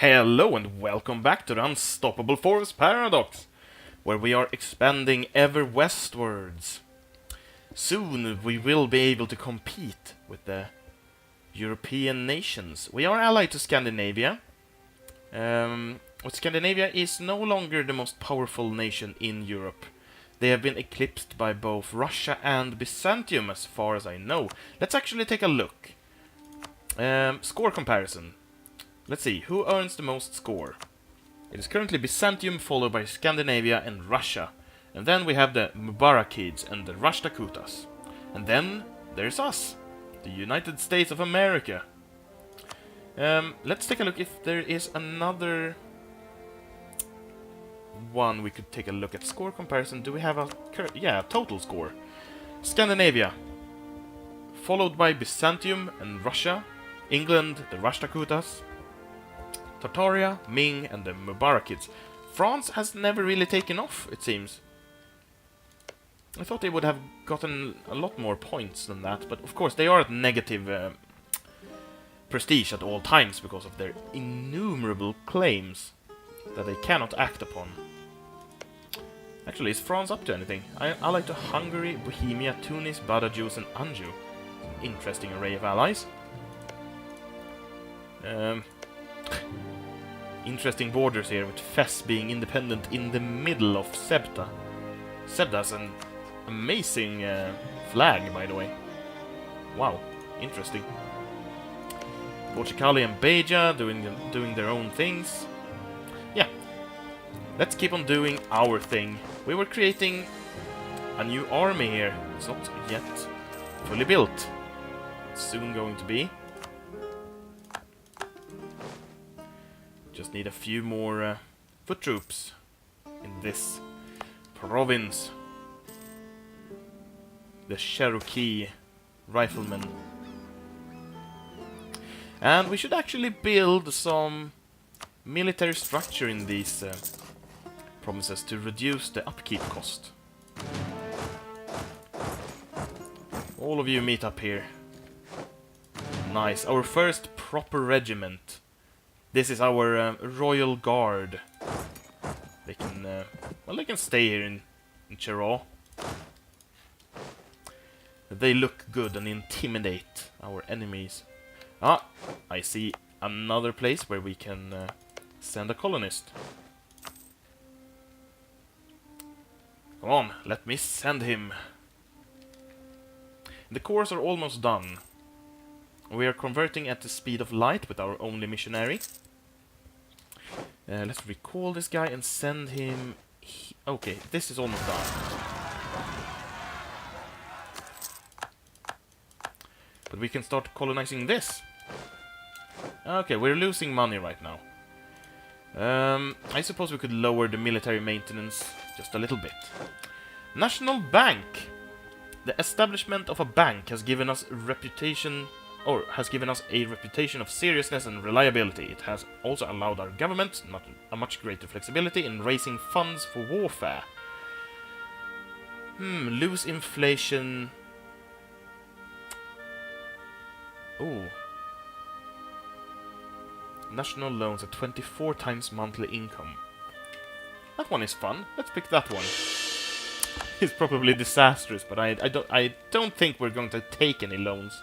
Hello and welcome back to the Unstoppable Force Paradox, where we are expanding ever westwards. Soon we will be able to compete with the European nations. We are allied to Scandinavia. But Scandinavia is no longer the most powerful nation in Europe. They have been eclipsed by both Russia and Byzantium, as far as I know. Let's actually take a look. Score comparison. Let's see, who earns the most score? It is currently Byzantium, followed by Scandinavia and Russia. And then we have the Mubarakids and the Rashtrakutas. And then there's us, the United States of America. Let's take a look if there is another one we could take a look at. Score comparison, do we have a... total score. Scandinavia, followed by Byzantium and Russia. England, the Rashtrakutas. Tartaria, Ming, and the Mubarakids. France has never really taken off, it seems. I thought they would have gotten a lot more points than that, but of course they are at negative prestige at all times because of their innumerable claims that they cannot act upon. Actually, is France up to anything? I like to Hungary, Bohemia, Tunis, Badajoz, and Anjou. An interesting array of allies. Interesting borders here, with Fes being independent in the middle of Ceuta. Ceuta an amazing flag, by the way. Wow, interesting. Portugal and Beja doing their own things. Yeah, let's keep on doing our thing. We were creating a new army here. It's not yet fully built. It's soon going to be. Just need a few more foot troops in this province. The Cherokee riflemen. And we should actually build some military structure in these provinces to reduce the upkeep cost. All of you meet up here. Nice, our first proper regiment. This is our Royal Guard. They can, they can stay here in Cheraw. They look good and intimidate our enemies. Ah, I see another place where we can send a colonist. Come on, let me send him. The cores are almost done. We are converting at the speed of light with our only missionary. Let's recall this guy and send him... Okay, this is almost done. But we can start colonizing this. Okay, we're losing money right now. I suppose we could lower the military maintenance just a little bit. National Bank. The establishment of a bank has given us a reputation of seriousness and reliability. It has also allowed our government a much greater flexibility in raising funds for warfare. Lose inflation. Oh. National loans at 24 times monthly income. That one is fun. Let's pick that one. It's probably disastrous, but I don't think we're going to take any loans.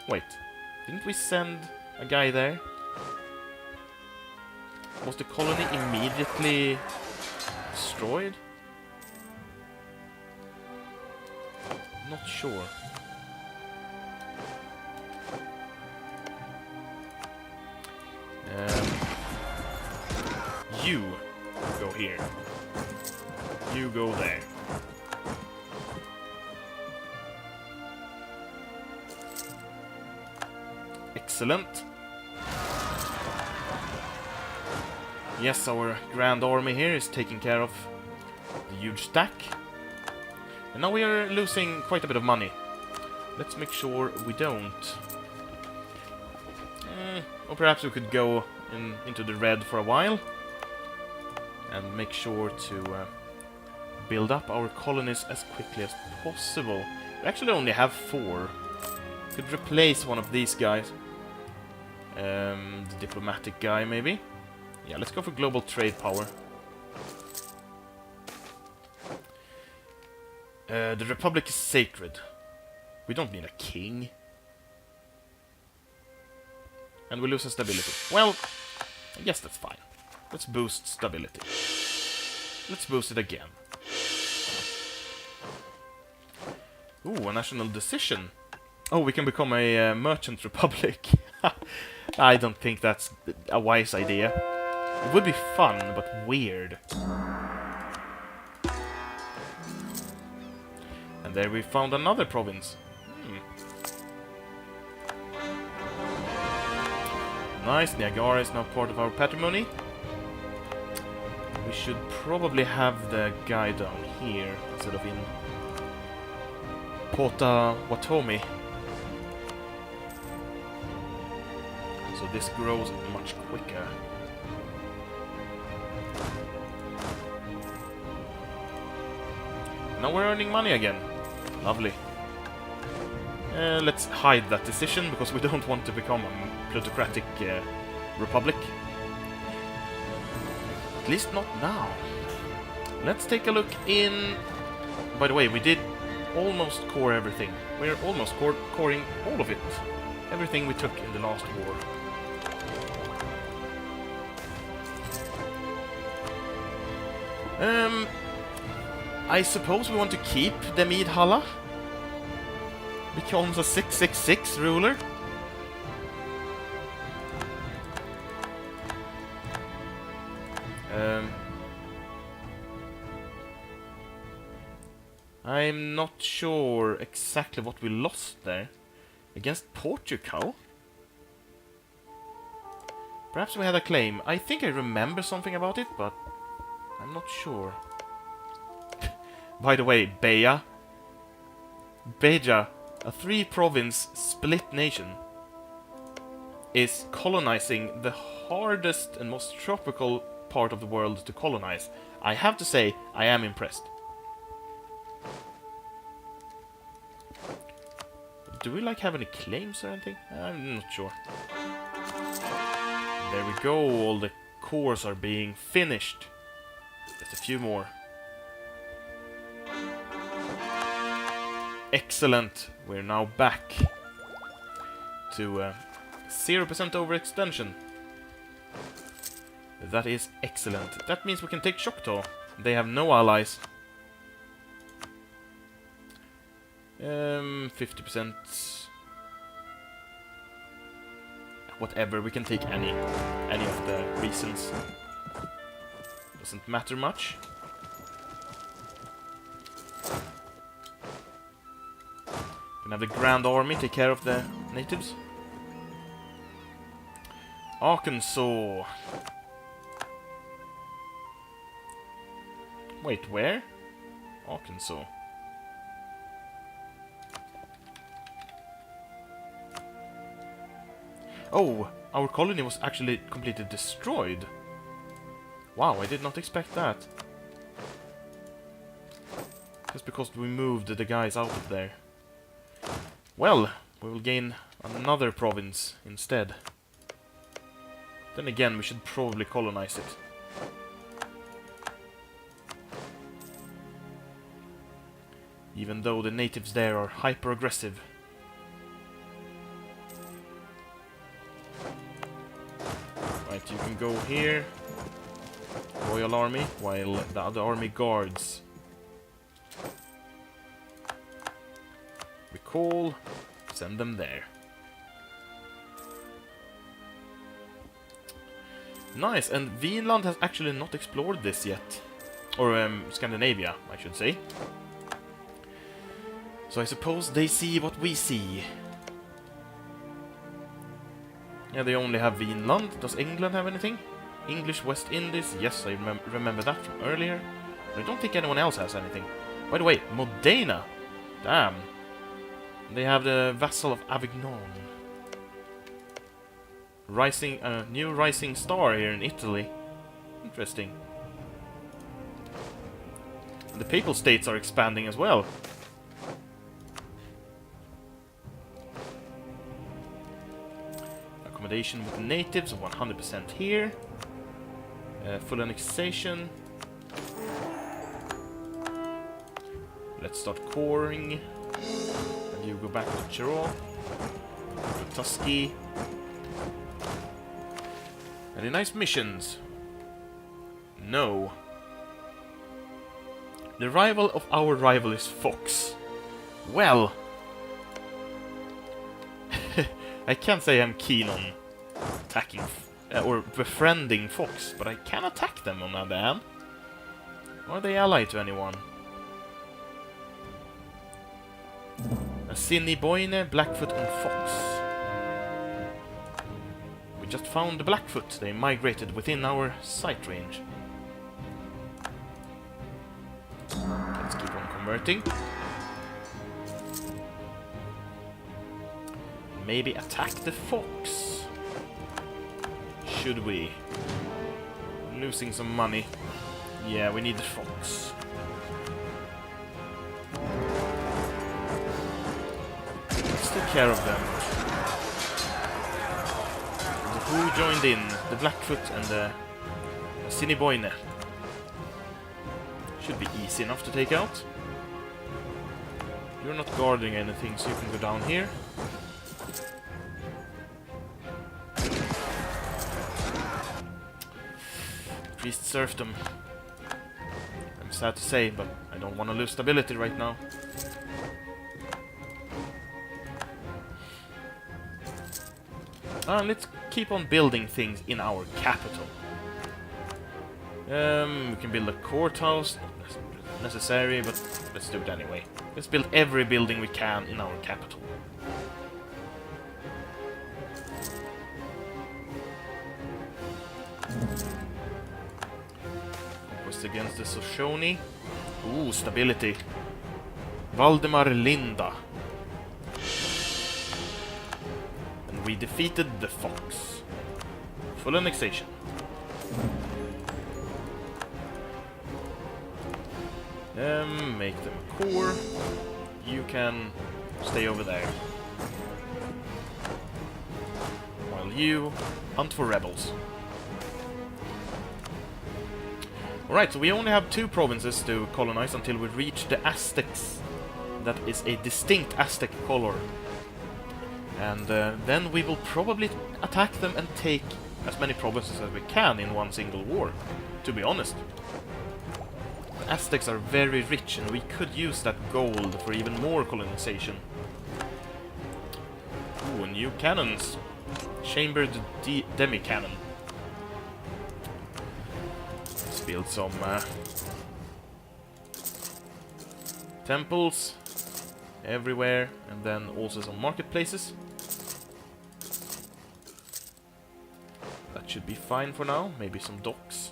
Wait, didn't we send a guy there? Was the colony immediately destroyed? Not sure. You go here. You go there. Excellent. Yes, our grand army here is taking care of the huge stack. And now we are losing quite a bit of money. Let's make sure we don't. Or perhaps we could go into the red for a while. And make sure to build up our colonies as quickly as possible. We actually only have 4. Could replace one of these guys. The diplomatic guy, maybe? Yeah, let's go for global trade power. The Republic is sacred. We don't need a king. And we lose our stability. Well, I guess that's fine. Let's boost stability. Let's boost it again. Ooh, a national decision. Oh, we can become a merchant republic. I don't think that's a wise idea. It would be fun, but weird. And there we found another province. Nice, Niagara is now part of our patrimony. We should probably have the guy down here instead of in Potawatomi. So this grows much quicker. Now we're earning money again. Lovely. Let's hide that decision because we don't want to become a plutocratic republic. At least not now. Let's take a look in... By the way, we did almost core everything. We're almost coring all of it. Everything we took in the last war. I suppose we want to keep the Midhalla. Becomes a 666 ruler. I'm not sure exactly what we lost there. Against Portugal? Perhaps we had a claim. I think I remember something about it, but I'm not sure. By the way, Beja, a 3-province split nation, is colonizing the hardest and most tropical part of the world to colonize. I have to say, I am impressed. Do we have any claims or anything? I'm not sure. There we go, all the cores are being finished. Just a few more. Excellent. We're now back to 0% overextension. That is excellent. That means we can take Choctaw. They have no allies. 50%. Whatever, we can take any of the reasons. Doesn't matter much. Can have the Grand Army take care of the natives. Arkansas. Wait, where? Arkansas. Oh, our colony was actually completely destroyed. Wow, I did not expect that. Just because we moved the guys out of there. Well, we will gain another province instead. Then again, we should probably colonize it. Even though the natives there are hyper-aggressive. Right, you can go here. Royal Army, while the other army guards. We call, send them there. Nice, and Vinland has actually not explored this yet. Or Scandinavia, I should say. So I suppose they see what we see. Yeah, they only have Vinland. Does England have anything? English West Indies? Yes, I remember that from earlier. But I don't think anyone else has anything. By the way, Modena. Damn. They have the vassal of Avignon. Rising, new rising star here in Italy. Interesting. And the Papal States are expanding as well. accommodation with the natives, 100% here. Full annexation. Let's start coring. And you go back to Chirol. To Tusky. Any nice missions? No. The rival of our rival is Fox. Well, I can't say I'm keen on attacking or befriending Fox, but I can attack them on the other hand. Are they allied to anyone? Assiniboine, Blackfoot and Fox. We just found the Blackfoot. They migrated within our sight range. Let's keep on converting. Maybe attack the Fox. Should we? Losing some money. Yeah, we need the Fox. Let's take care of them. And who joined in? The Blackfoot and the Assiniboine. Should be easy enough to take out. You're not guarding anything, so you can go down here. Priest serfdom. I'm sad to say, but I don't want to lose stability right now. Let's keep on building things in our capital. We can build a courthouse, not necessary, but let's do it anyway. Let's build every building we can in our capital. Conquest against the Shoshone. Ooh, stability. Valdemar Linda. And we defeated the Fox. Full annexation. Make them core. You can stay over there. While you hunt for rebels. Alright, so we only have 2 provinces to colonize until we reach the Aztecs. That is a distinct Aztec color. And then we will probably attack them and take as many provinces as we can in one single war, to be honest. The Aztecs are very rich and we could use that gold for even more colonization. Ooh, new cannons. Chambered demi-cannon. Let's build some temples everywhere, and then also some marketplaces. That should be fine for now. Maybe some docks.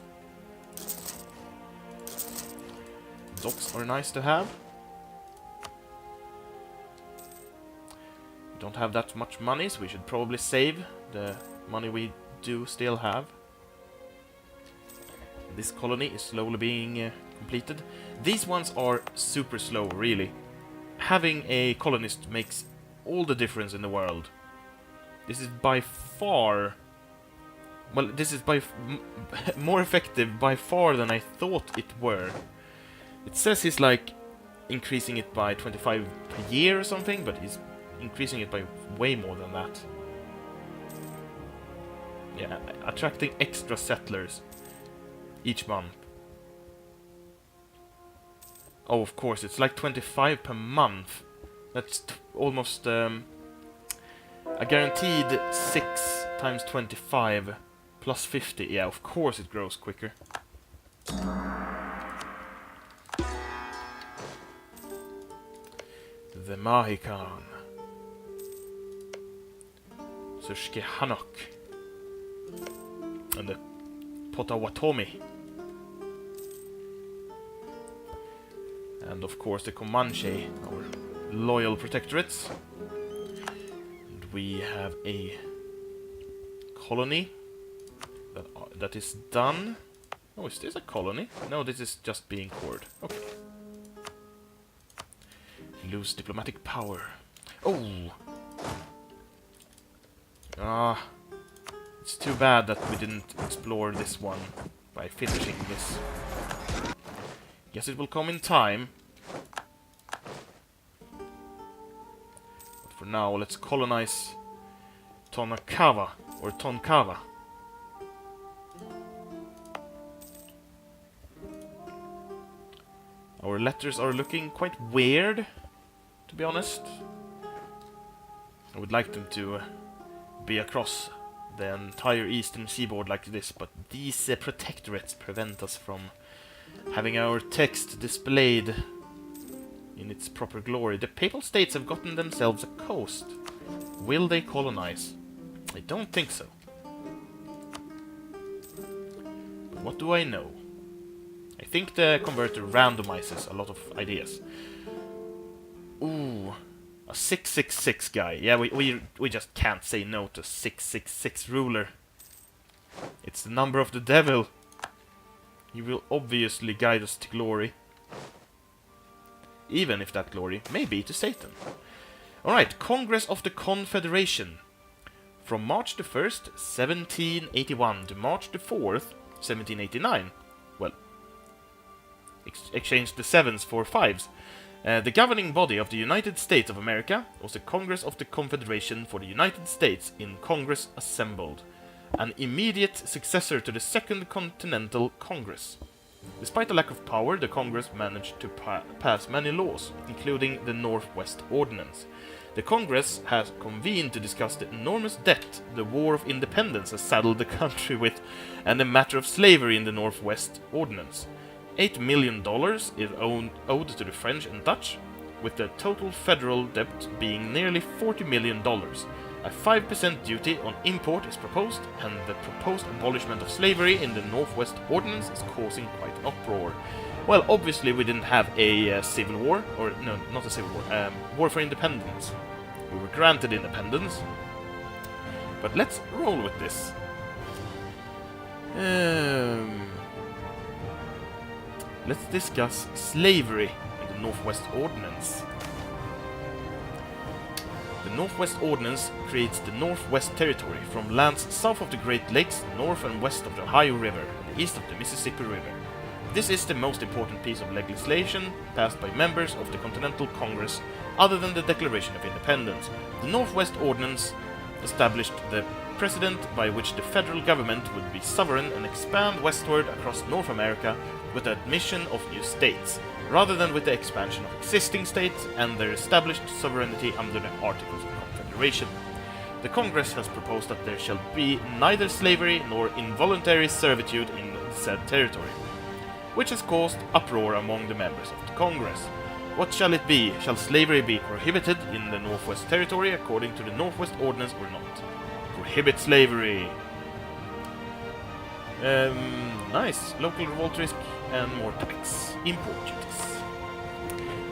Docks are nice to have. We don't have that much money, so we should probably save the money we do still have. This colony is slowly being completed. These ones are super slow, really. Having a colonist makes all the difference in the world. This is by far... Well, this is by more effective by far than I thought it were. It says he's like increasing it by 25 per year or something, but he's increasing it by way more than that. Yeah, attracting extra settlers each month. Oh, of course, it's like 25 per month. That's almost a guaranteed 6 times 25 plus 50. Yeah, of course it grows quicker. The Mahikan. Surske Hanok. And the Potawatomi. And of course the Comanche, our loyal protectorates. And we have a colony that is done. Oh, is this a colony? No, this is just being cored. Okay. Lose diplomatic power. Oh! It's too bad that we didn't explore this one by finishing this. Guess it will come in time. But for now, let's colonize Tonkawa, or Tonkawa. Our letters are looking quite weird, to be honest. I would like them to be across the entire eastern seaboard like this, but these protectorates prevent us from having our text displayed in its proper glory. The Papal States have gotten themselves a coast. Will they colonize? I don't think so. But what do I know? I think the converter randomizes a lot of ideas. Ooh, a 666 guy. Yeah, we just can't say no to 666 ruler. It's the number of the devil. He will obviously guide us to glory. Even if that glory may be to Satan. Alright, Congress of the Confederation. From March the 1st, 1781 to March the 4th, 1789. Well, exchange the 7s for 5s. The governing body of the United States of America was the Congress of the Confederation for the United States in Congress assembled, an immediate successor to the Second Continental Congress. Despite a lack of power, the Congress managed to pass many laws, including the Northwest Ordinance. The Congress has convened to discuss the enormous debt the War of Independence has saddled the country with, and the matter of slavery in the Northwest Ordinance. $8 million is owed to the French and Dutch, with the total federal debt being nearly $40 million. A 5% duty on import is proposed, and the proposed abolishment of slavery in the Northwest Ordinance is causing quite an uproar. Well, obviously we didn't have a civil war, or no, not a civil war, war for independence. We were granted independence. But let's roll with this. Let's discuss slavery in the Northwest Ordinance. The Northwest Ordinance creates the Northwest Territory from lands south of the Great Lakes, north and west of the Ohio River, and east of the Mississippi River. This is the most important piece of legislation passed by members of the Continental Congress other than the Declaration of Independence. The Northwest Ordinance established the precedent by which the federal government would be sovereign and expand westward across North America with the admission of new states, rather than with the expansion of existing states and their established sovereignty under the Articles of Confederation. The Congress has proposed that there shall be neither slavery nor involuntary servitude in said territory, which has caused uproar among the members of the Congress. What shall it be? Shall slavery be prohibited in the Northwest Territory according to the Northwest Ordinance or not? Prohibit slavery. Nice. Local revolt risk and more tax. Import duties.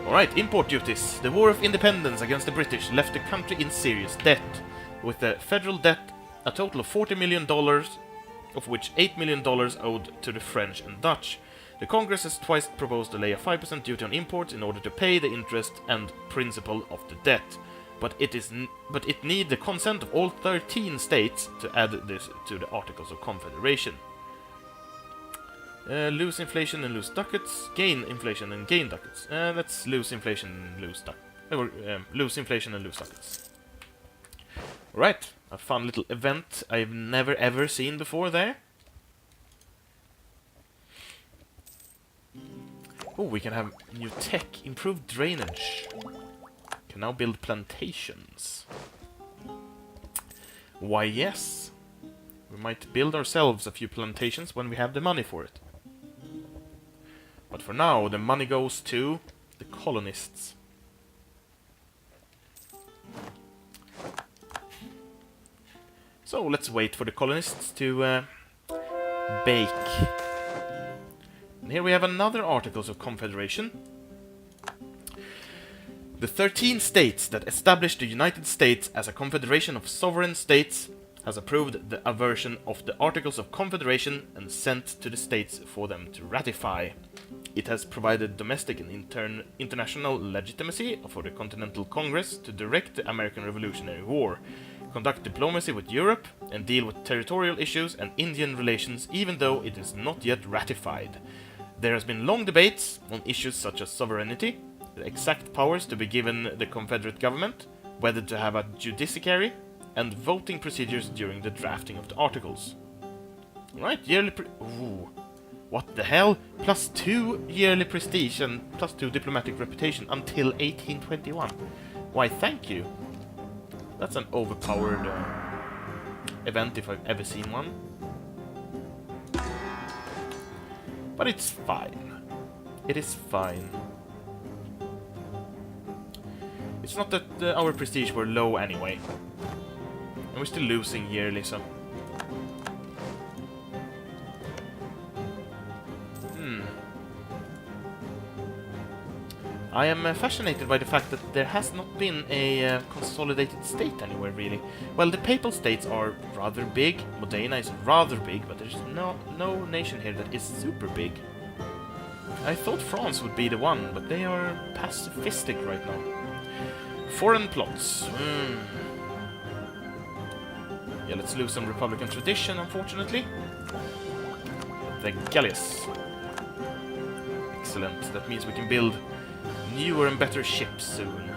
Alright, import duties. The War of Independence against the British left the country in serious debt, with the federal debt a total of $40 million, of which $8 million owed to the French and Dutch. The Congress has twice proposed to lay a 5% duty on imports in order to pay the interest and principal of the debt, but it needs the consent of all 13 states to add this to the Articles of Confederation. Lose inflation and lose ducats. Gain inflation and gain ducats. Let's lose inflation and lose lose inflation and lose ducats. Right, a fun little event I've never ever seen before there. Oh, we can have new tech, improved drainage. Can now build plantations. Why, yes. We might build ourselves a few plantations when we have the money for it. But for now, the money goes to the colonists. So let's wait for the colonists to bake. And here we have another Articles of Confederation. The 13 states that established the United States as a confederation of sovereign states has approved the version of the Articles of Confederation and sent to the states for them to ratify. It has provided domestic and international legitimacy for the Continental Congress to direct the American Revolutionary War, conduct diplomacy with Europe, and deal with territorial issues and Indian relations even though it is not yet ratified. There has been long debates on issues such as sovereignty, the exact powers to be given the Confederate government, whether to have a judiciary, and voting procedures during the drafting of the articles. Right, Ooh. What the hell? +2 yearly prestige and +2 diplomatic reputation until 1821. Why, thank you. That's an overpowered event if I've ever seen one. But it's fine. It is fine. It's not that our prestige were low anyway. And we're still losing yearly, so... I am fascinated by the fact that there has not been a consolidated state anywhere, really. Well, the papal states are rather big, Modena is rather big, but there's no nation here that is super big. I thought France would be the one, but they are pacifistic right now. Foreign plots. Yeah, let's lose some Republican tradition, unfortunately. The Galleys. Excellent, that means we can build newer and better ships soon.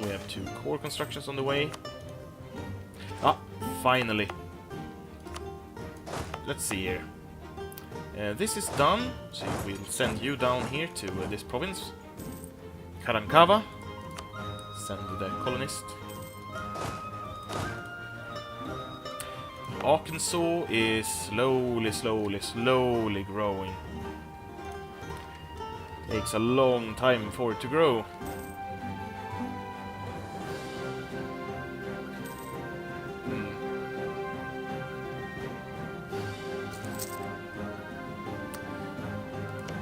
We have 2 core constructions on the way. Ah, finally. Let's see here. This is done, so we'll send you down here to this province. Karankava. Send the colonist. Arkansas is slowly growing. Takes a long time for it to grow.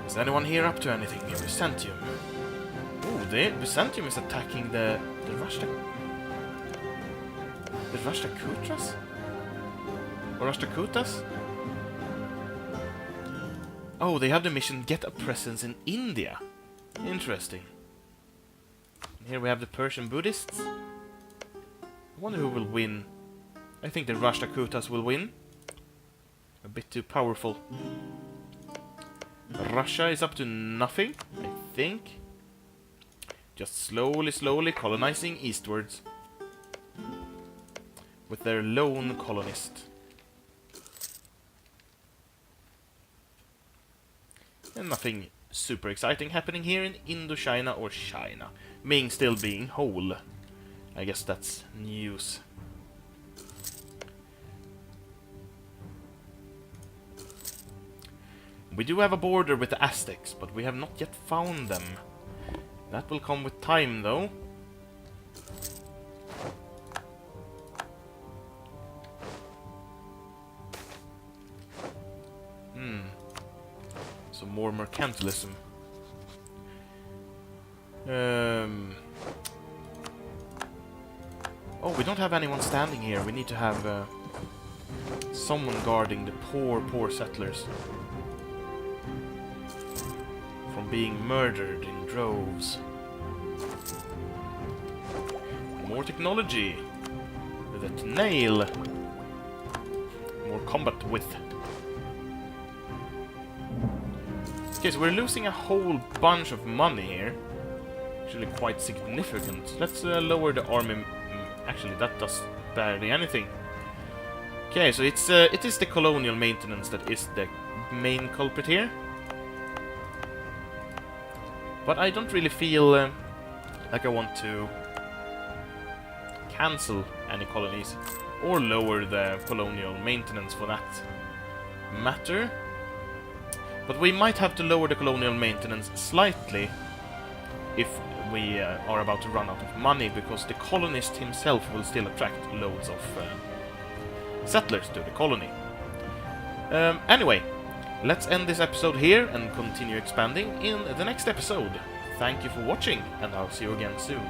Is anyone here up to anything? Byzantium. Oh, the Byzantium is attacking the Rashtakutras? Or Rashtakutas? Oh, they have the mission get a presence in India. Interesting. And here we have the Persian Buddhists. I wonder who will win. I think the Rashtakutas will win. A bit too powerful. Russia is up to nothing, I think. Just slowly colonizing eastwards. With their lone colonist. And nothing super exciting happening here in Indochina or China. Ming still being whole. I guess that's news. We do have a border with the Aztecs, but we have not yet found them. That will come with time, though. So more mercantilism. Oh, we don't have anyone standing here. We need to have someone guarding the poor settlers from being murdered in droves. More technology. That nail. More combat width. Okay, so we're losing a whole bunch of money here. Actually quite significant. Let's lower the army. Actually, that does barely anything. Okay, so it is the colonial maintenance that is the main culprit here. But I don't really feel like I want to cancel any colonies or lower the colonial maintenance for that matter. But we might have to lower the colonial maintenance slightly if we are about to run out of money, because the colonist himself will still attract loads of settlers to the colony. Anyway, let's end this episode here and continue expanding in the next episode. Thank you for watching, and I'll see you again soon.